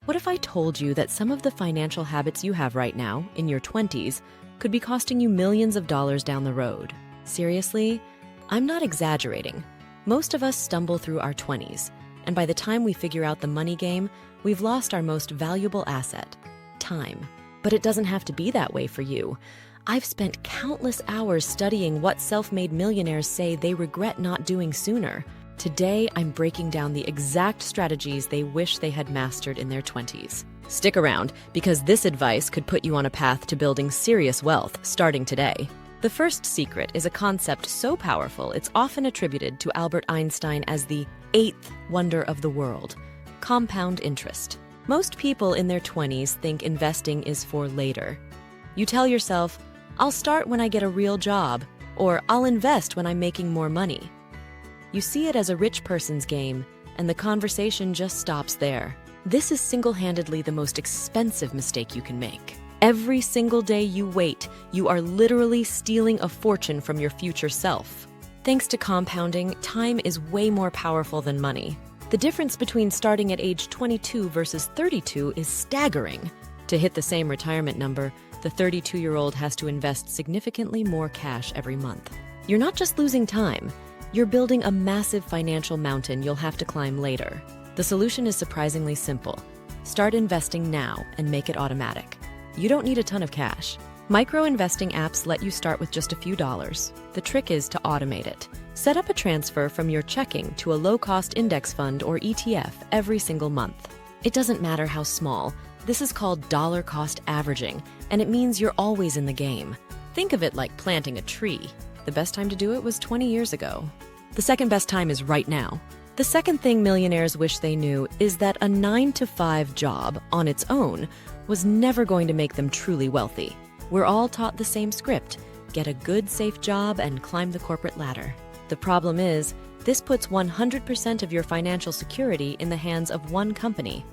What if I told you that some of the financial habits you have right now, in your 20s, could be costing you millions of dollars down the road? Seriously? I'm not exaggerating. Most of us stumble through our 20s, and by the time we figure out the money game, we've lost our most valuable asset, time. But it doesn't have to be that way for you. I've spent countless hours studying what self-made millionaires say they regret not doing sooner. Today, I'm breaking down the exact strategies they wish they had mastered in their 20s. Stick around, because this advice could put you on a path to building serious wealth starting today. The first secret is a concept so powerful it's often attributed to Albert Einstein as the eighth wonder of the world: compound interest. Most people in their 20s think investing is for later. You tell yourself, "I'll start when I get a real job," or "I'll invest when I'm making more money." You see it as a rich person's game, and the conversation just stops there. This is single-handedly the most expensive mistake you can make. Every single day you wait, you are literally stealing a fortune from your future self. Thanks to compounding, time is way more powerful than money. The difference between starting at age 22 versus 32 is staggering. To hit the same retirement number, the 32-year-old has to invest significantly more cash every month. You're not just losing time, you're building a massive financial mountain you'll have to climb later. The solution is surprisingly simple. Start investing now and make it automatic. You don't need a ton of cash. Micro-investing apps let you start with just a few dollars. The trick is to automate it. Set up a transfer from your checking to a low-cost index fund or ETF every single month. It doesn't matter how small. This is called dollar cost averaging, and it means you're always in the game. Think of it like planting a tree. The best time to do it was 20 years ago. The second best time is right now. The second thing millionaires wish they knew is that a 9-to-5 job on its own was never going to make them truly wealthy. We're all taught the same script: get a good, safe job and climb the corporate ladder. The problem is, this puts 100% of your financial security in the hands of one company.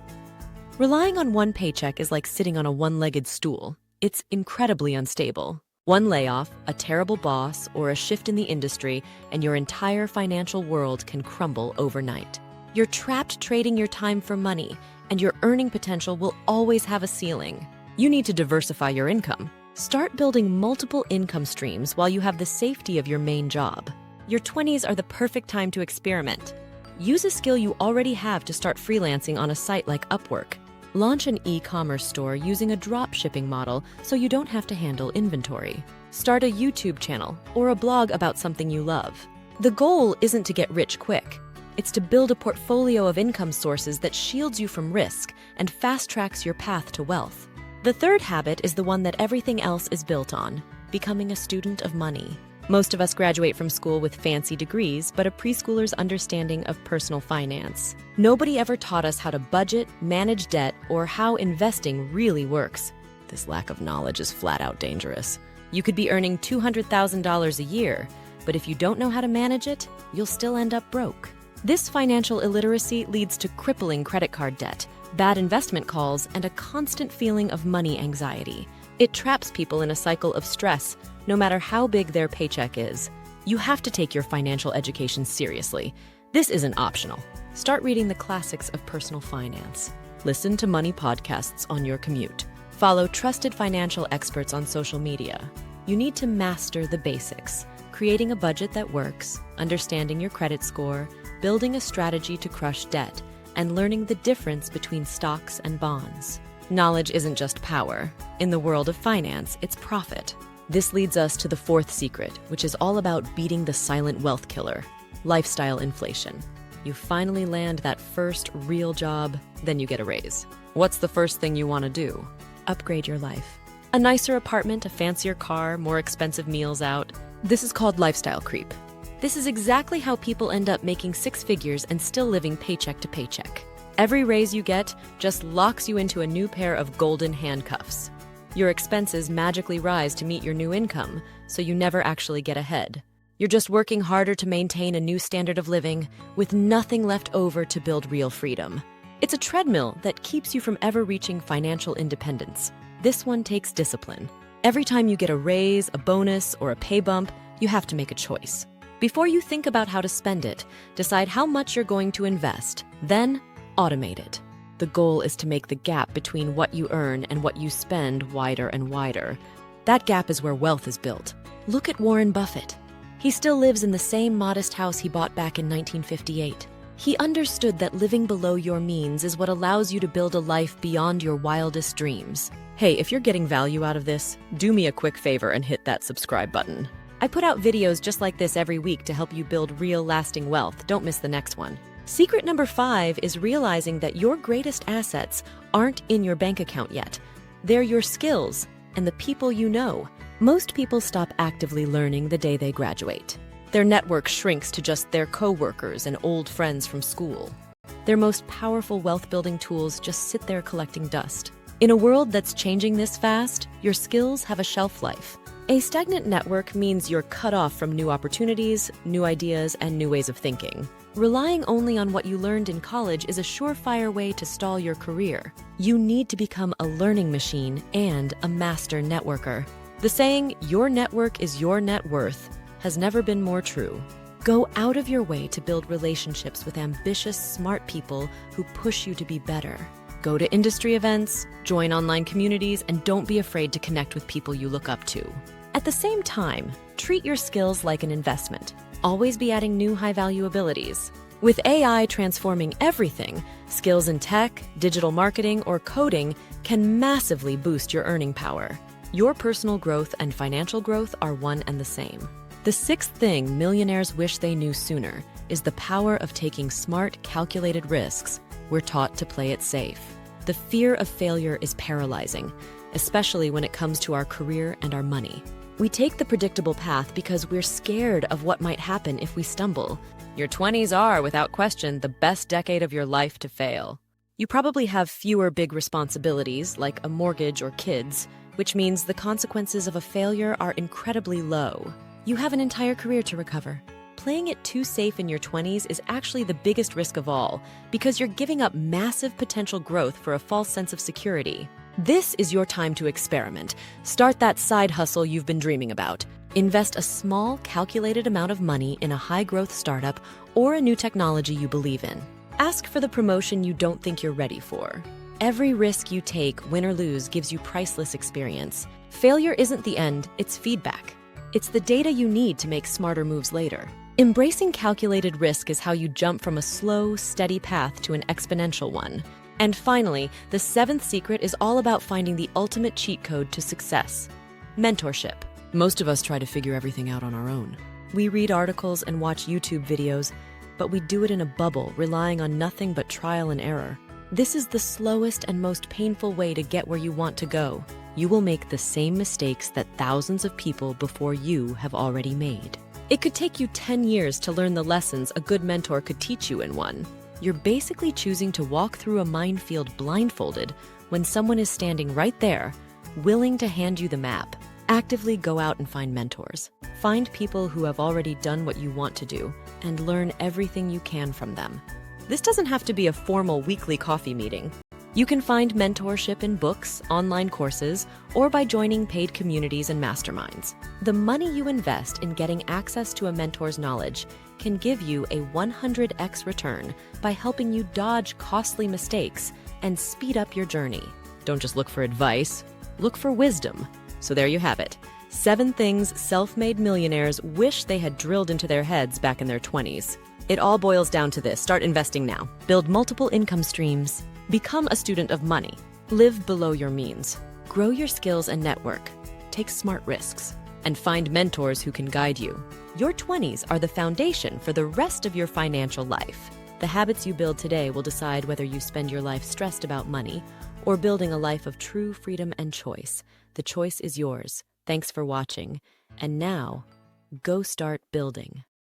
Relying on one paycheck is like sitting on a one-legged stool. It's incredibly unstable. One layoff, a terrible boss, or a shift in the industry, and your entire financial world can crumble overnight. You're trapped trading your time for money, and your earning potential will always have a ceiling. You need to diversify your income. Start building multiple income streams while you have the safety of your main job. Your 20s are the perfect time to experiment. Use a skill you already have to start freelancing on a site like Upwork. Launch an e-commerce store using a drop shipping model so you don't have to handle inventory. Start a YouTube channel or a blog about something you love. The goal isn't to get rich quick. It's to build a portfolio of income sources that shields you from risk and fast-tracks your path to wealth. The third habit is the one that everything else is built on: becoming a student of money. Most of us graduate from school with fancy degrees, but a preschooler's understanding of personal finance. Nobody ever taught us how to budget, manage debt, or how investing really works. This lack of knowledge is flat out dangerous. You could be earning $200,000 a year, but if you don't know how to manage it, you'll still end up broke. This financial illiteracy leads to crippling credit card debt, bad investment calls, and a constant feeling of money anxiety. It traps people in a cycle of stress, no matter how big their paycheck is. You have to take your financial education seriously. This isn't optional. Start reading the classics of personal finance. Listen to money podcasts on your commute. Follow trusted financial experts on social media. You need to master the basics: creating a budget that works, understanding your credit score, building a strategy to crush debt, and learning the difference between stocks and bonds. Knowledge isn't just power. In the world of finance, it's profit. This leads us to the fourth secret, which is all about beating the silent wealth killer: lifestyle inflation. You finally land that first real job, then you get a raise. What's the first thing you want to do? Upgrade your life. A nicer apartment, a fancier car, more expensive meals out. This is called lifestyle creep. This is exactly how people end up making six figures and still living paycheck to paycheck. Every raise you get just locks you into a new pair of golden handcuffs. Your expenses magically rise to meet your new income, so you never actually get ahead. You're just working harder to maintain a new standard of living, with nothing left over to build real freedom. It's a treadmill that keeps you from ever reaching financial independence. This one takes discipline. Every time you get a raise, a bonus, or a pay bump, you have to make a choice. Before you think about how to spend it, decide how much you're going to invest, then automate it. The goal is to make the gap between what you earn and what you spend wider and wider. That gap is where wealth is built. Look at Warren Buffett. He still lives in the same modest house he bought back in 1958. He understood that living below your means is what allows you to build a life beyond your wildest dreams. Hey, if you're getting value out of this, do me a quick favor and hit that subscribe button. I put out videos just like this every week to help you build real lasting wealth. Don't miss the next one. Secret number 5 is realizing that your greatest assets aren't in your bank account yet. They're your skills and the people you know. Most people stop actively learning the day they graduate. Their network shrinks to just their coworkers and old friends from school. Their most powerful wealth-building tools just sit there collecting dust. In a world that's changing this fast, your skills have a shelf life. A stagnant network means you're cut off from new opportunities, new ideas, and new ways of thinking. Relying only on what you learned in college is a surefire way to stall your career. You need to become a learning machine and a master networker. The saying, "your network is your net worth," has never been more true. Go out of your way to build relationships with ambitious, smart people who push you to be better. Go to industry events, join online communities, and don't be afraid to connect with people you look up to. At the same time, treat your skills like an investment. Always be adding new high-value abilities. With AI transforming everything, skills in tech, digital marketing, or coding can massively boost your earning power. Your personal growth and financial growth are one and the same. The 6th thing millionaires wish they knew sooner is the power of taking smart, calculated risks. We're taught to play it safe. The fear of failure is paralyzing, especially when it comes to our career and our money. We take the predictable path because we're scared of what might happen if we stumble. Your 20s are, without question, the best decade of your life to fail. You probably have fewer big responsibilities, like a mortgage or kids, which means the consequences of a failure are incredibly low. You have an entire career to recover. Playing it too safe in your 20s is actually the biggest risk of all, because you're giving up massive potential growth for a false sense of security. This is your time to experiment. Start that side hustle you've been dreaming about. Invest a small, calculated amount of money in a high-growth startup or a new technology you believe in. Ask for the promotion you don't think you're ready for. Every risk you take, win or lose, gives you priceless experience. Failure isn't the end, it's feedback. It's the data you need to make smarter moves later. Embracing calculated risk is how you jump from a slow, steady path to an exponential one. And finally, the 7th secret is all about finding the ultimate cheat code to success: mentorship. Most of us try to figure everything out on our own. We read articles and watch YouTube videos, but we do it in a bubble, relying on nothing but trial and error. This is the slowest and most painful way to get where you want to go. You will make the same mistakes that thousands of people before you have already made. It could take you 10 years to learn the lessons a good mentor could teach you in one. You're basically choosing to walk through a minefield blindfolded when someone is standing right there, willing to hand you the map. Actively go out and find mentors. Find people who have already done what you want to do and learn everything you can from them. This doesn't have to be a formal weekly coffee meeting. You can find mentorship in books, online courses, or by joining paid communities and masterminds. The money you invest in getting access to a mentor's knowledge can give you a 100x return by helping you dodge costly mistakes and speed up your journey. Don't just look for advice, look for wisdom. So there you have it. 7 things self-made millionaires wish they had drilled into their heads back in their 20s. It all boils down to this: start investing now. Build multiple income streams. Become a student of money. Live below your means. Grow your skills and network. Take smart risks. And find mentors who can guide you. Your 20s are the foundation for the rest of your financial life. The habits you build today will decide whether you spend your life stressed about money or building a life of true freedom and choice. The choice is yours. Thanks for watching. And now, go start building.